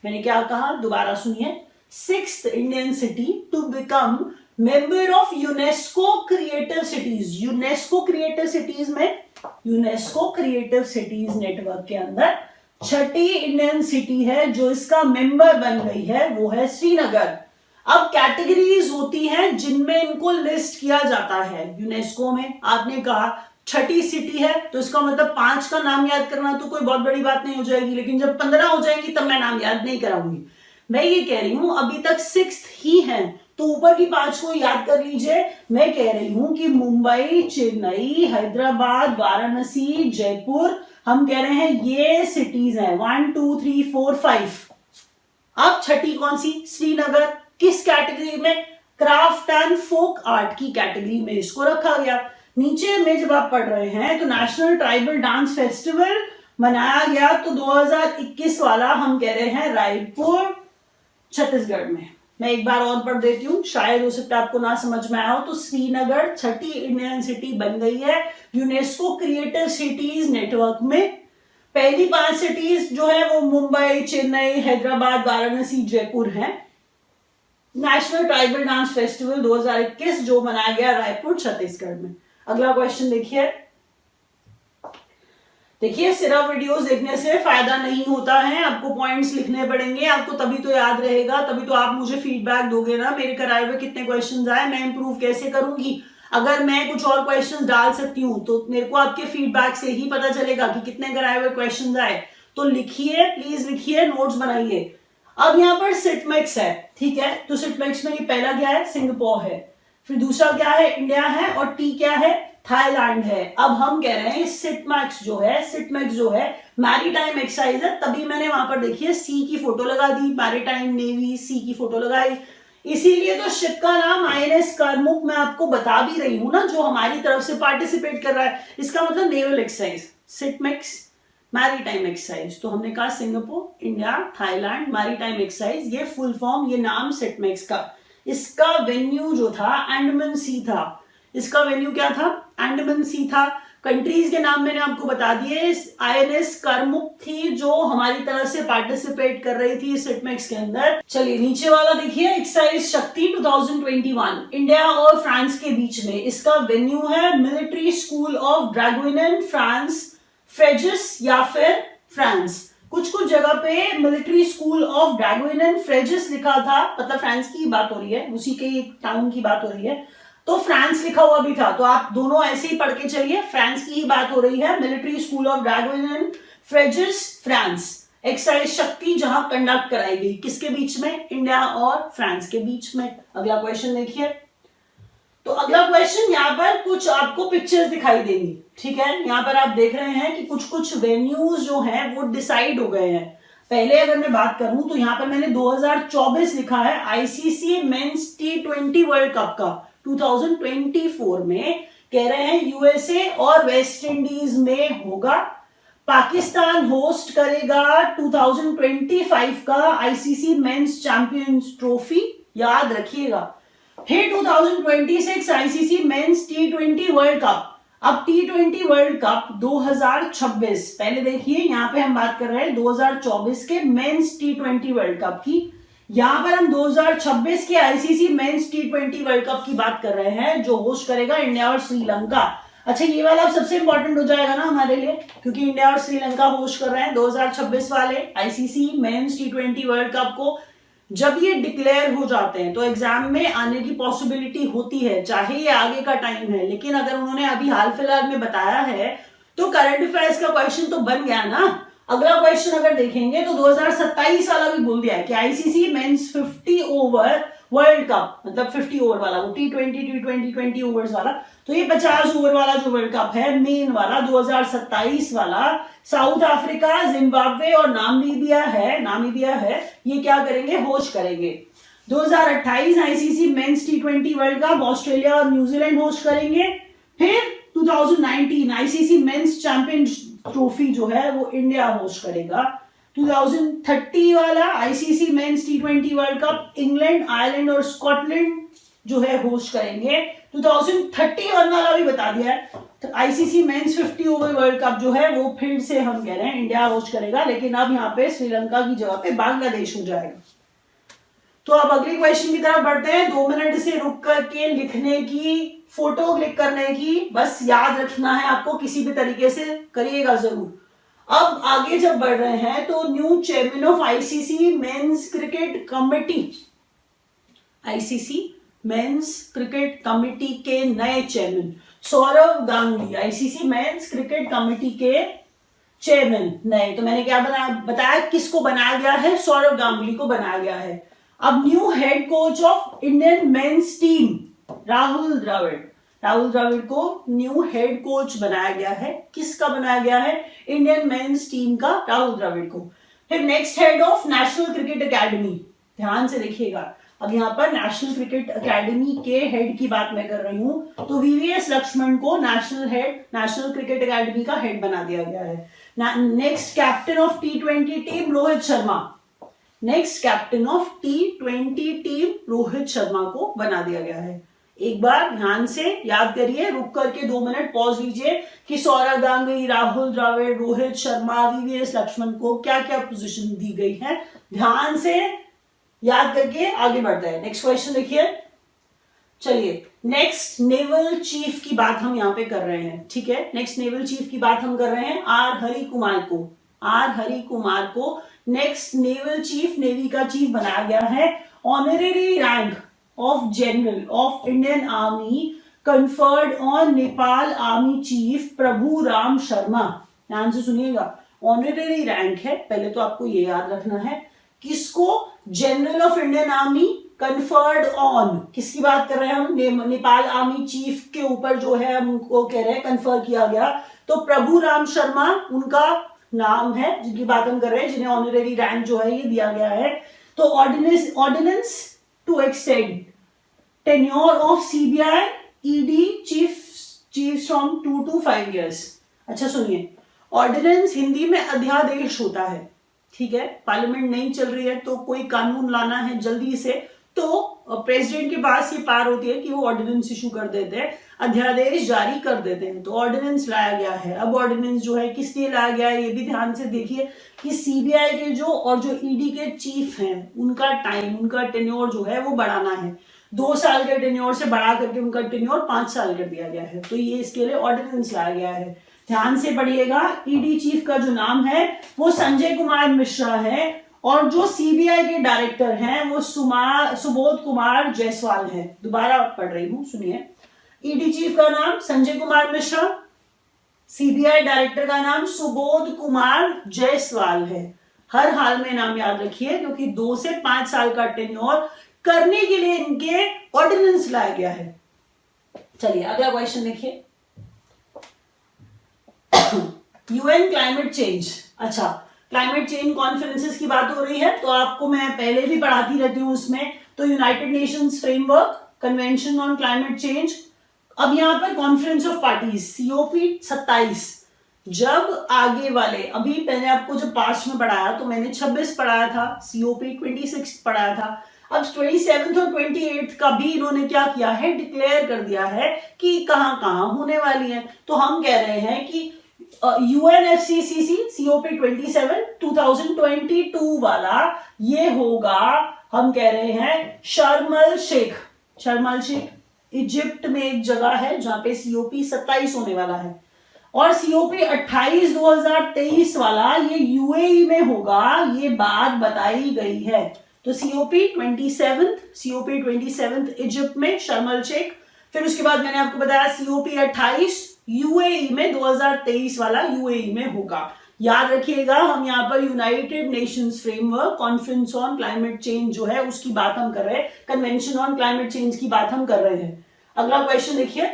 मैंने क्या कहा, दोबारा सुनिए, 6th Indian city to become member of UNESCO creative cities. UNESCO creative cities में, यूनेस्को क्रिएटिव सिटीज नेटवर्क के अंदर 6ठी इंडियन सिटी है जो इसका मेंबर बन गई है, वो है श्रीनगर। अब कैटेगरीज होती हैं जिनमें इनको लिस्ट किया जाता है यूनेस्को में। आपने कहा 6ठी सिटी है तो इसका मतलब 5 का नाम याद करना तो कोई बहुत बड़ी बात नहीं हो जाएगी, लेकिन जब 15 हो जाएंगी तब मैं नाम याद नहीं कराऊंगी। मैं ये कह रही हूं अभी तक 6th ही है तो ऊपर की 5 को याद कर लीजिए। मैं कह रही हूं कि मुंबई, चेन्नई, हैदराबाद, वाराणसी, जयपुर, हम कह रहे हैं ये सिटीज हैं 1 2 3 4 5। अब 6ठी कौन सी, श्रीनगर। किस कैटेगरी में, क्राफ्ट एंड फोक आर्ट की कैटेगरी में इसको रखा गया। नीचे में जब आप पढ़ रहे हैं तो नेशनल ट्राइबल डांस फेस्टिवल मनाया गया, तो 2021 वाला हम कह रहे हैं रायपुर, छत्तीसगढ़ में। मैं एक बार और पढ़ देती हूँ, शायद हो सकता है आपको ना समझ में आया हो। तो श्रीनगर 6ठी इंडियन सिटी बन गई है यूनेस्को क्रिएटिव सिटीज नेटवर्क में। पहली 5 सिटीज जो है वो मुंबई, चेन्नई, हैदराबाद, वाराणसी, जयपुर हैं। नेशनल ट्राइबल डांस फेस्टिवल 2021 जो मनाया गया रायपुर, छत्तीसगढ़ में। अगला क्वेश्चन देखिए, देखिए सिर्फ वीडियोस देखने से फायदा नहीं होता है, आपको पॉइंट्स लिखने पड़ेंगे, आपको तभी तो याद रहेगा, तभी तो आप मुझे फीडबैक दोगे ना मेरे कराए हुए कितने क्वेश्चंस आए, मैं इंप्रूव कैसे करूंगी। अगर मैं कुछ और क्वेश्चंस डाल सकती हूं तो मेरे को आपके फीडबैक से ही पता चलेगा कि कितने कराए हुए क्वेश्चंस आए। तो लिखिए, प्लीज लिखिए, नोट्स बनाइए। अब यहाँ पर सिटमेक्स है, ठीक है, तो सिटमेक्स में ये पहला क्या है, सिंगापुर है, फिर दूसरा क्या है, इंडिया है, और टी क्या है, थाईलैंड है। अब हम कह रहे हैं सिटमैक्स जो है मैरीटाइम एक्सरसाइज है, तभी मैंने वहां पर देखिए सी की फोटो लगा दी, मैरीटाइम नेवी सी की फोटो लगाई, इसीलिए तो शिप का नाम आईएनएस करमुक मैं आपको बता भी रही हूं ना, जो हमारी तरफ से पार्टिसिपेट कर रहा है, इसका मतलब नेवल एक्सरसाइज, सिटमैक्स मैरीटाइम एक्सरसाइज। तो हमने कहा Singapore, India, Thailand, maritime exercise, ये फुल फॉर्म, ये नाम सिटमैक्स का। इसका वेन्यू जो था अंडमान सी था, इसका वेन्यू क्या था, अंडमान सी था। कंट्रीज के नाम मैंने आपको बता दिए, आईएनएस करमुक थी जो हमारी तरफ से पार्टिसिपेट कर रही थी सिटमैक्स के अंदर। चलिए नीचे वाला देखिए, एक्सरसाइज शक्ति 2021 इंडिया और फ्रांस के बीच में, इसका वेन्यू है military school of Draguignan, France, Frejus या फिर फ्रांस। कुछ कुछ जगह पे military school of Draguignan Frejus लिखा था, मतलब फ्रांस की बात हो रही है, उसी के एक टाउन की बात हो रही है, तो फ्रांस लिखा हुआ भी था, तो आप दोनों ऐसे ही पढ़ के चलिए, फ्रांस की ही बात हो रही है, military school of Draguignan Frejus, France. Exercise Shakti जहां कंडक्ट कराई गई, किसके बीच में, इंडिया और फ्रांस के बीच में। अगला क्वेश्चन देखिए, तो अगला क्वेश्चन यहाँ पर कुछ आपको पिक्चर्स दिखाई देंगी, ठीक है, यहाँ पर आप देख रहे हैं कि कुछ कुछ वेन्यूज जो हैं वो डिसाइड हो गए हैं। पहले अगर मैं बात करूं तो यहाँ पर मैंने 2024 लिखा है, ICC men's T20 world cup का 2024 में कह रहे हैं यूएसए और वेस्ट इंडीज में होगा। पाकिस्तान होस्ट करेगा 2025 का आईसीसी मेंस चैंपियंस ट्रॉफी, याद रखिएगा। फिर 2026 ICC men's T20 world cup. अब T20 वर्ल्ड कप 2026, पहले देखिए यहाँ पे हम बात कर रहे हैं 2024 के मेंस T20 वर्ल्ड कप की, यहाँ पर हम 2026 के ICC men's T20 world cup की बात कर रहे हैं, जो होस्ट करेगा इंडिया और श्रीलंका। अच्छा, ये वाला सबसे इंपॉर्टेंट हो जाएगा ना हमारे लिए, क्योंकि इंडिया और श्रीलंका होस्ट कर रहे हैं 2026 वाले ICC men's T20 world cup को। जब ये डिक्लेयर हो जाते हैं तो एग्जाम में आने की पॉसिबिलिटी होती है, चाहे ये आगे का टाइम है, लेकिन अगर उन्होंने अभी हाल फिलहाल में बताया है तो करंट अफेयर्स का क्वेश्चन तो बन गया ना। अगला क्वेश्चन अगर देखेंगे तो 2027 वाला भी बोल दिया है कि ICC men's 50 over world cup, मतलब 50 ओवर वाला, वो T20 20 ओवर्स वाला, तो ये 50 ओवर वाला जो वर्ल्ड कप है मेन वाला 2027 वाला, साउथ अफ्रीका, जिम्बाब्वे और नामीबिया है, ये क्या करेंगे, होस्ट करेंगे। 2028 ICC men's T20 world cup Australia और न्यूजीलैंड होस्ट करेंगे। फिर 2019 आईसीसी मेंस चैंपियन ट्रॉफी जो है वो इंडिया होस्ट करेगा। 2030 वाला ICC men's T20 world cup England, Ireland और स्कॉटलैंड जो है होस्ट करेंगे। 2031 वाला भी बता दिया है, तो ICC men's 50 over world cup जो है वो फिर से हम कह रहे हैं इंडिया होस्ट करेगा, लेकिन अब यहाँ पे श्रीलंका की जगह पे बांग्लादेश हो जाएगा। तो अब अगले क्वेश्चन की तरफ बढ़ते हैं। 2 मिनट से रुक करके लिखने की, फोटो क्लिक करने की, बस याद रखना है आपको, किसी भी तरीके से करिएगा जरूर। अब आगे जब बढ़ रहे हैं तो new chairman of ICC men's cricket committee, ICC men's cricket committee के नए chairman Sourav Ganguly, ICC men's cricket committee के चेयरमैन नए। तो मैंने क्या बताया किसको बनाया गया है, सौरव गांगुली को बनाया गया है। अब new head coach of Indian men's team Rahul Dravid को न्यू हेड कोच बनाया गया है। किसका बनाया गया है, इंडियन मेंस टीम का, राहुल द्रविड़ को। फिर next head of national cricket academy, ध्यान से देखिएगा, अब यहाँ पर नेशनल क्रिकेट एकेडमी के हेड की बात मैं कर रही हूं, तो वीवीएस लक्ष्मण को नेशनल क्रिकेट एकेडमी का हेड बना दिया गया है। Next captain of T20 team Rohit Sharma, next captain of T20 team Rohit Sharma को बना दिया गया है। एक बार ध्यान से याद करिए, रुक करके 2 मिनट पॉज लीजिए कि सौरव गांगुली, राहुल द्रविड़, रोहित शर्मा, वीवीएस लक्ष्मण को क्या क्या पोजीशन दी गई है, ध्यान से याद करके आगे बढ़ते हैं। नेक्स्ट क्वेश्चन देखिए, चलिए नेक्स्ट नेवल चीफ की बात हम यहाँ पे कर रहे हैं, ठीक है। नेक्स्ट नेवल चीफ की बात हम कर रहे हैं आर हरि कुमार को नेक्स्ट नेवल चीफ, नेवी का चीफ बनाया गया है। Honorary rank of general of Indian army conferred on Nepal army chief Prabhu Ram Sharma, ध्यान से सुनिएगा, ऑनरेरी रैंक है, पहले तो आपको ये याद रखना है, किसको, general of Indian army conferred on, किसकी बात कर रहे हैं हम, नेपाल आर्मी चीफ के ऊपर जो है हम उनको कह रहे हैं कंफर किया गया, तो प्रभु राम शर्मा उनका नाम है जिनकी बात हम कर रहे हैं, जिन्हें ऑनरेरी रैंक जो है ये दिया गया है। तो ordinance to extend tenure of CBI ED chief from 2 to 5 years। अच्छा सुनिए, ऑर्डिनेंस हिंदी में अध्यादेश होता है, ठीक है। पार्लियामेंट नहीं चल रही है तो कोई कानून लाना है जल्दी से, तो प्रेसिडेंट के पास ये पावर होती है कि वो ऑर्डिनेंस इशू कर देते हैं, अध्यादेश जारी कर देते हैं, तो ऑर्डिनेंस लाया गया है। अब ऑर्डिनेंस जो है किस लिए लाया गया है ये भी ध्यान से देखिए कि सीबीआई के जो और जो ईडी के चीफ हैं उनका टाइम, उनका टेन्योर जो है वो बढ़ाना है, 2 साल के टेन्योर से बढ़ा करके उनका टेन्योर 5 साल कर दिया गया है, तो ये इसके लिए ऑर्डिनेंस लाया गया है। ध्यान से पढ़िएगा, ईडी चीफ का जो नाम है वो संजय कुमार मिश्रा है, और जो सीबीआई के डायरेक्टर हैं वो सुबोध कुमार जायसवाल है। दोबारा पढ़ रही हूं, सुनिए, ईडी चीफ का नाम संजय कुमार मिश्रा, सीबीआई डायरेक्टर का नाम सुबोध कुमार जायसवाल है। हर हाल में नाम याद रखिए, क्योंकि 2 से 5 साल का टेन्योर करने के लिए इनके ऑर्डिनेंस लाया गया है। चलिए अगला क्वेश्चन देखिए, यूएन क्लाइमेट चेंज। अच्छा, क्लाइमेट चेंज कॉन्फ्रेंसेस की बात हो रही है, तो आपको मैं पहले भी पढ़ाती रहती हूँ उसमें, तो United Nations framework convention on climate change. अब यहाँ पर कॉन्फ्रेंस ऑफ पार्टीज COP 27, जब आगे वाले, अभी मैंने आपको जब पास्ट में पढ़ाया तो मैंने 26 पढ़ाया था, COP 26 पढ़ाया था, अब 27 और 28 का भी इन्होंने क्या किया है, डिक्लेयर कर दिया है कि कहां कहां होने वाली है। तो हम कह रहे हैं कि UNFCCC COP 27 2022 वाला ये होगा, हम कह रहे हैं शर्मल शेख इजिप्ट में एक जगह है जहां पे COP 27 होने वाला है, और COP 28 2023 वाला ये UAE में होगा, ये बात बताई गई है। तो COP 27 इजिप्ट में शर्मल शेख, फिर उसके बाद मैंने आपको बताया COP 28 UAE में 2023 वाला UAE में होगा। याद रखिएगा, हम यहाँ पर United Nations framework conference on climate change जो है उसकी बात हम कर रहे हैं, कन्वेंशन ऑन क्लाइमेट चेंज की बात हम कर रहे हैं। अगला क्वेश्चन देखिए,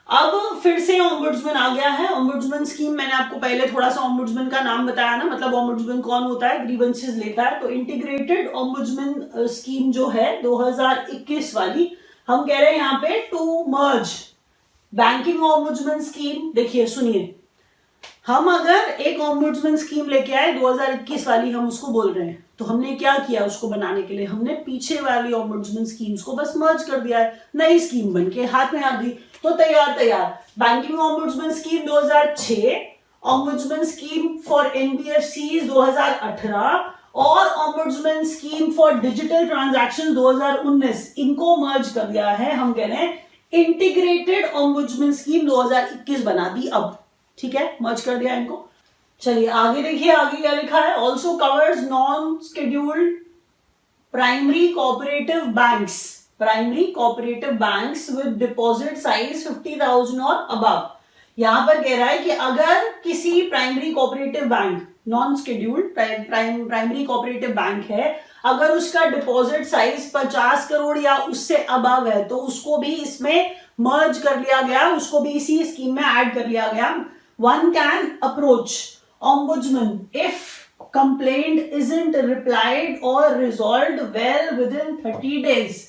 अब फिर से ओम्बुड्समैन आ गया है। ओम्बुड्समैन स्कीम मैंने आपको पहले थोड़ा सा ओम्बुड्समैन का नाम बताया ना, मतलब ओम्बुड्समैन कौन होता है, ग्रीवेंसेस लेता है। तो इंटीग्रेटेड ओम्बुड्समैन स्कीम जो है 2021 वाली, हम कह रहे हैं यहाँ पे to merge banking ombudsman scheme. देखिए सुनिए, हम अगर एक ओम्बुड्समैन स्कीम लेके आए 2021 वाली, हम उसको बोल रहे हैं, तो हमने क्या किया उसको बनाने के लिए, हमने पीछे वाली ओम्बुड्समैन स्कीम्स को बस मर्ज कर दिया है, नई स्कीम बन के हाथ में आ गई। तो तैयार banking ombudsman scheme 2006, ombudsman scheme for NBFCs 2018 और ombudsman scheme for digital transaction 2019, इनको मर्ज कर दिया है। हम कह रहे हैं इंटीग्रेटेड ओम्बुड्समैन स्कीम 2021 बना दी अब, ठीक है, मर्ज कर दिया इनको। चलिए आगे देखिए, आगे क्या लिखा है, also covers non scheduled primary cooperative banks with deposit size 50,000 और अबव। यहां पर कह रहा है कि अगर किसी primary cooperative bank, non scheduled primary cooperative bank है, अगर उसका डिपॉजिट साइज 50 करोड़ या उससे अबव है, तो उसको भी इसमें मर्ज कर लिया गया, उसको भी इसी स्कीम में ऐड कर लिया गया। One can approach ombudsman if complaint isn't replied or resolved well within 30 days।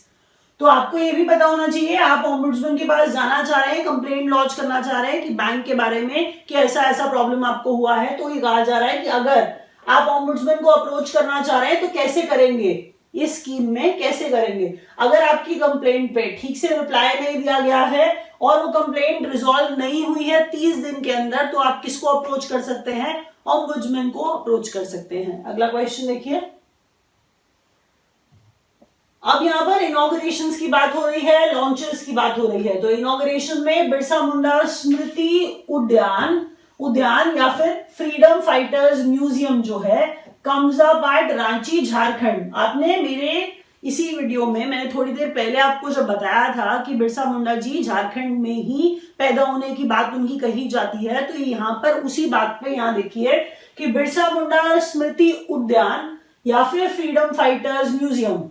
तो आपको ये भी पता होना चाहिए, आप ओम्बुड्समैन के पास जाना चाह रहे हैं, कंप्लेंट लॉन्च करना चाह रहे हैं कि बैंक के बारे में कि ऐसा ऐसा प्रॉब्लम आपको हुआ है, तो ये कहा जा रहा है कि अगर आप ओम्बुड्समैन को अप्रोच करना चाह रहे हैं तो कैसे करेंगे, इस स्कीम में कैसे करेंगे। अगर आपकी कंप्लेंट पे ठीक से रिप्लाई नहीं दिया गया है और वो कंप्लेंट रिजॉल्व नहीं हुई है 30 दिन के अंदर, तो आप किसको अप्रोच कर सकते हैं, ओम्बुड्समैन को अप्रोच कर सकते हैं। अगला क्वेश्चन देखिए, अब यहां पर इनॉग्रेशंस की बात हो रही है, लॉन्चेस की बात हो रही है। तो इनॉग्रेशन में बिरसा मुंडा स्मृति उद्यान या फिर फ्रीडम फाइटर्स म्यूजियम जो है कमजाबाद रांची झारखंड। आपने मेरे इसी वीडियो में मैंने थोड़ी देर पहले आपको जब बताया था कि बिरसा मुंडा जी झारखंड में ही पैदा होने की बात उनकी कही जाती है, तो यहाँ पर उसी बात पे यहाँ देखिए कि बिरसा मुंडा स्मृति उद्यान या फिर फ्रीडम फाइटर्स म्यूजियम,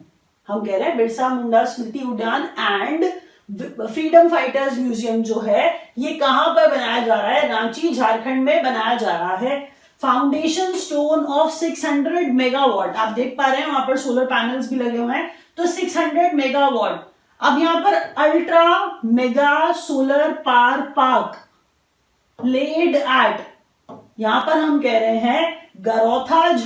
हम कह रहे हैं बिरसा मुंडा स्मृति उद्यान एंड फ्रीडम फाइटर्स म्यूजियम जो है ये कहां पर बनाया जा रहा है, रांची झारखंड में बनाया जा रहा है। फाउंडेशन स्टोन ऑफ 600 मेगावाट, आप देख पा रहे हैं वहां पर सोलर पैनल्स भी लगे हुए हैं, तो 600 मेगावाट। अब यहां पर ultra mega solar power park led at, यहां पर हम कह रहे हैं गरौथा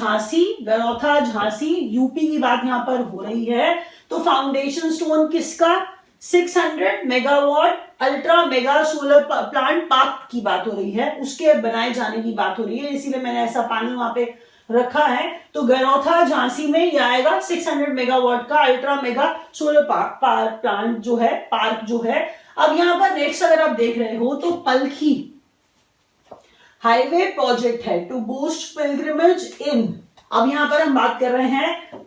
झांसी यूपी की बात यहां पर हो रही है। तो फाउंडेशन स्टोन किसका, 600 megawatt ultra mega solar plant park की बात हो रही है, उसके बनाए जाने की बात हो रही है, इसीलिए मैंने ऐसा पैनल वहां पे रखा है। तो गरौथा झांसी में ये आएगा 600 मेगावाट का ultra mega solar park plant जो है, पार्क जो है। अब यहां पर नेक्स्ट अगर आप देख रहे हो तो पलखी हाईवे प्रोजेक्ट है टू बूस्ट पिलग्रिमेज इन, अब यहां पर हम बात कर रहे हैं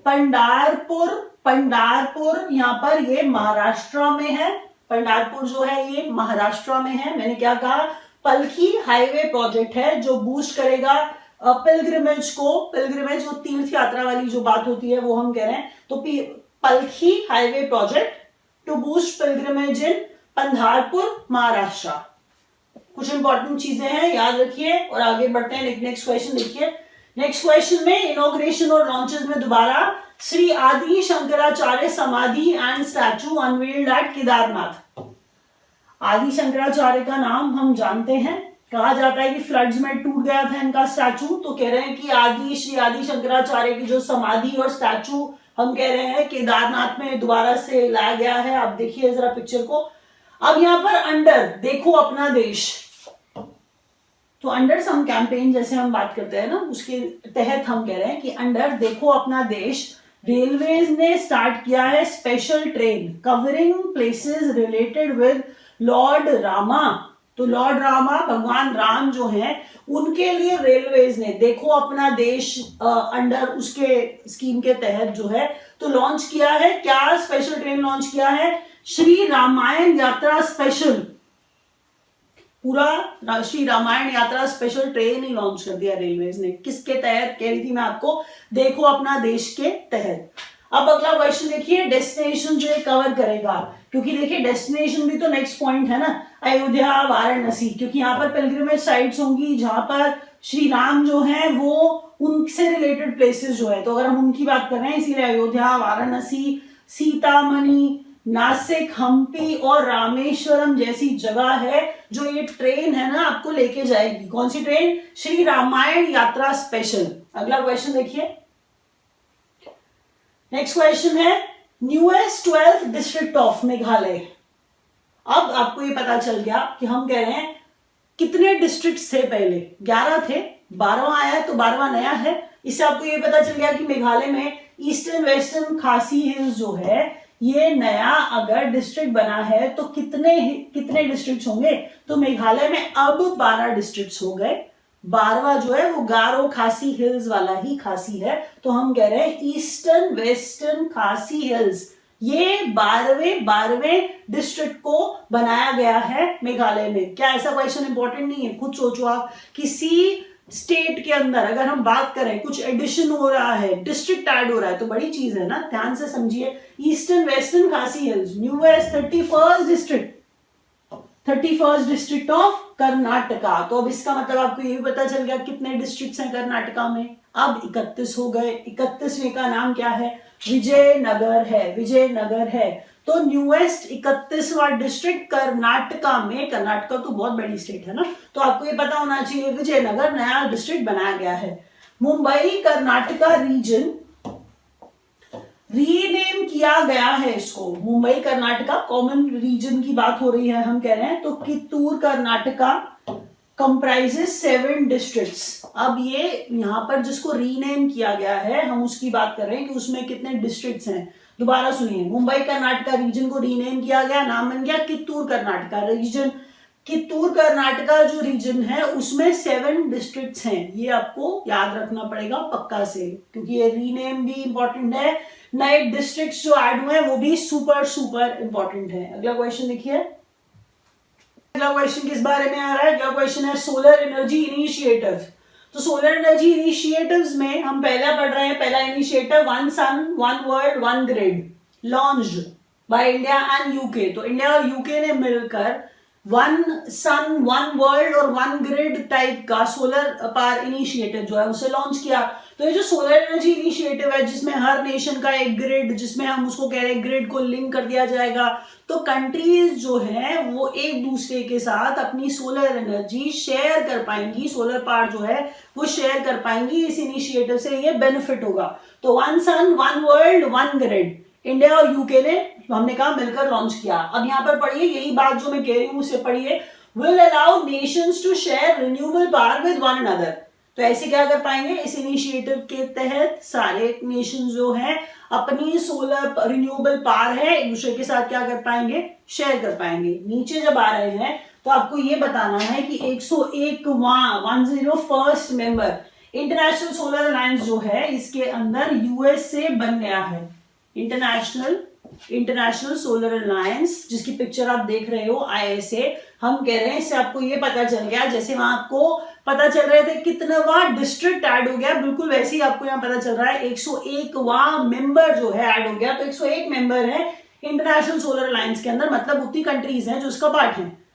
पंडारपुर, यहां पर ये महाराष्ट्र में है, पंडारपुर जो है ये महाराष्ट्र में है। मैंने क्या कहा, पलखी हाईवे प्रोजेक्ट है जो बूस्ट करेगा पिलग्रिमेज को, पिलग्रिमेज वो तीर्थ यात्रा वाली जो बात होती है वो हम कह रहे हैं। तो Palkhi highway project to boost pilgrimage in Pandharpur Maharashtra. कुछ इंपॉर्टेंट चीजें हैं, याद रखिए और आगे बढ़ते हैं। नेक्स्ट क्वेश्चन देखिए, नेक्स्ट क्वेश्चन में इनॉग्रेशन और लॉन्चेस में दोबारा Shri Adi Shankaracharya Samadhi and statue unveiled at Kedarnath. Adi Shankaracharya का नाम हम जानते हैं, कहा जाता है कि फ्लड्स में टूट गया था इनका स्टैचू, तो कह रहे हैं कि आदि श्री आदि शंकराचार्य की जो समाधि और स्टैचू हम कह रहे हैं केदारनाथ में दोबारा से लाया गया है। आप देखिए जरा पिक्चर को। अब यहाँ पर अंडर देखो अपना देश, तो अंडर सम कैंपेन जैसे हम बात करते हैं ना, उसके तहत हम कह रहे हैं कि अंडर देखो अपना देश रेलवेज ने स्टार्ट किया है special train covering places related with Lord Rama. तो लॉर्ड रामा भगवान राम जो हैं उनके लिए रेलवेज ने देखो अपना देश अंडर उसके स्कीम के तहत जो है तो लॉन्च किया है। क्या स्पेशल ट्रेन लॉन्च किया है? श्री रामायण यात्रा स्पेशल, पूरा श्री रामायण यात्रा स्पेशल ट्रेन ही लॉन्च कर दिया रेलवेज ने। किसके तहत कह रही थी मैं आपको? देखो अपना देश के तहत। अब अगला क्वेश्चन देखिए, डेस्टिनेशन जो है कवर करेगा, क्योंकि देखिए डेस्टिनेशन भी तो नेक्स्ट पॉइंट है ना, अयोध्या वाराणसी, क्योंकि यहाँ पर पिलग्रिमेज साइट्स होंगी जहां पर श्री राम जो है वो उनसे रिलेटेड प्लेसेस जो है, तो अगर हम उनकी बात कर रहे हैं इसीलिए अयोध्या, वाराणसी, सीतामढ़ी, नासिक, हम्पी और रामेश्वरम जैसी जगह है जो ये ट्रेन है ना आपको लेके जाएगी। कौन सी ट्रेन? श्री रामायण यात्रा स्पेशल। अगला क्वेश्चन देखिए, नेक्स्ट क्वेश्चन है newest 12th district of Meghalaya. अब आपको ये पता चल गया कि हम कह रहे हैं कितने डिस्ट्रिक्ट थे पहले, 11 थे, 12वां आया तो 12वां नया है। इससे आपको ये पता चल गया कि मेघालय में ईस्टर्न वेस्टर्न खासी हिल्स जो है ये नया अगर डिस्ट्रिक्ट बना है तो कितने डिस्ट्रिक्ट होंगे? तो मेघालय में अब 12 डिस्ट्रिक्ट हो गए। 12वां जो है वो गारो खासी हिल्स वाला ही खासी है, तो हम कह रहे हैं ईस्टर्न वेस्टर्न खासी हिल्स, ये 12वें डिस्ट्रिक्ट को बनाया गया है मेघालय में। क्या ऐसा क्वेश्चन इंपॉर्टेंट नहीं है? खुद सोचो आप, किसी स्टेट के अंदर अगर हम बात करें कुछ एडिशन हो रहा है, डिस्ट्रिक्ट ऐड हो रहा है, तो बड़ी चीज है ना, ध्यान से समझिए। ईस्टर्न वेस्टर्न खासी hills, newest 31st district of Karnataka. तो अब इसका मतलब आपको ये भी पता चल गया कितने डिस्ट्रिक्ट्स हैं कर्नाटका में। अब 31 हो गए। 31वें का नाम क्या है? विजयनगर है, विजयनगर है। तो न्यूएस्ट 31वां डिस्ट्रिक्ट कर्नाटका में, कर्नाटका तो बहुत बड़ी स्टेट है ना, तो आपको ये पता होना चाहिए विजयनगर नया डिस्ट्रिक्ट बनाया गया है। मुंबई कर्नाटका रीजन रीनेम किया गया है इसको, मुंबई कर्नाटका कॉमन रीजन की बात हो रही है हम कह रहे हैं, तो कित्तूर कर्नाटका कंप्राइजेस 7 डिस्ट्रिक्ट्स। अब ये यहाँ पर जिसको रीनेम किया गया है हम उसकी बात कर रहे हैं कि उसमें कितने डिस्ट्रिक्ट्स हैं। दोबारा सुनिए, मुंबई कर्नाटका रीजन को रीनेम किया गया, नाम बन गया कित्तूर कर्नाटका रीजन। कित्तूर कर्नाटका जो रीजन है उसमें 7 डिस्ट्रिक्ट्स हैं, ये आपको याद रखना पड़ेगा पक्का से, क्योंकि ये रीनेम भी इंपॉर्टेंट है, नए डिस्ट्रिक्ट्स जो ऐड हुए हैं वो भी सुपर इंपॉर्टेंट है। अगला क्वेश्चन देखिए, अगला क्वेश्चन किस बारे में आ रहा है? अगला क्वेश्चन है सोलर एनर्जी इनिशिएटिव। तो सोलर एनर्जी इनिशिएटिव्स में हम पहला पढ़ रहे हैं, पहला initiative one sun one world one grid launched by India and UK. तो इंडिया और यूके ने मिलकर वन सन वन वर्ल्ड और वन ग्रिड टाइप का सोलर पावर इनिशिएटिव जो है उसे लॉन्च किया। तो ये जो सोलर एनर्जी इनिशिएटिव है जिसमें हर नेशन का एक ग्रिड, जिसमें हम उसको कह रहे हैं ग्रिड को लिंक कर दिया जाएगा, तो कंट्रीज जो है वो एक दूसरे के साथ अपनी सोलर एनर्जी शेयर कर पाएंगी, सोलर पावर जो है वो शेयर कर पाएंगी। इस इनिशिएटिव से ये बेनिफिट होगा। तो one sun one world one grid India और यूके ने, हमने कहा, मिलकर लॉन्च किया। अब यहाँ पर पढ़िए, यही बात जो मैं कह रही हूँ उसे पढ़िए, will allow nations to share renewable power with one another. तो ऐसे क्या कर पाएंगे? इस इनिशिएटिव के तहत सारे नेशन जो हैं अपनी सोलर रिन्यूएबल पावर है एक दूसरे के साथ क्या कर पाएंगे? शेयर कर पाएंगे। नीचे जब आ रहे हैं तो आपको ये बताना है कि 101st member international solar alliance जो है इसके अंदर यूएसए बन गया है। इंटरनेशनल सोलर अलायंस जिसकी पिक्चर आप देख रहे हो ISA, हम कह रहे हैं, इससे आपको ये पता चल गया जैसे वहां आपको पता चल रहे थे कितनावां डिस्ट्रिक्ट ऐड हो गया, बिल्कुल वैसे ही आपको यहाँ पता चल रहा है 101वां मेंबर जो है ऐड हो गया। तो 101 मेंबर है इंटरनेशनल सोलर अलायंस के अंदर, मतलब उतनी कंट्रीज हैं जो इसका पार्ट है।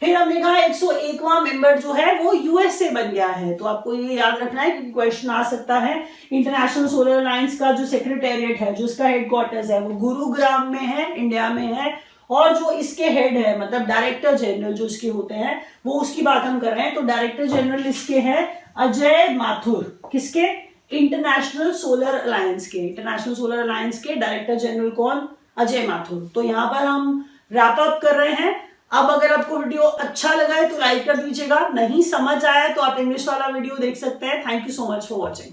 फिर हमने कहा 101वां मेंबर जो है वो यूएसए बन गया है। तो आपको ये याद रखना है कि क्वेश्चन आ सकता है। इंटरनेशनल सोलर अलायंस का जो सेक्रेटेरिएट है, जो इसका हेडक्वार्टर्स है, वो गुरुग्राम में है, इंडिया में है, और जो इसके हेड है मतलब डायरेक्टर जनरल जो इसके होते हैं वो उसकी बात हम कर रहे हैं। तो डायरेक्टर जनरल इसके हैं अजय माथुर। किसके? इंटरनेशनल सोलर अलायंस के। इंटरनेशनल सोलर अलायंस के डायरेक्टर जनरल कौन? अजय माथुर। तो यहाँ पर हम रैप अप कर रहे हैं। अब अगर आपको वीडियो अच्छा लगा है तो लाइक कर दीजिएगा, नहीं समझ आया तो आप इंग्लिश वाला वीडियो देख सकते हैं। Thank you so much for watching.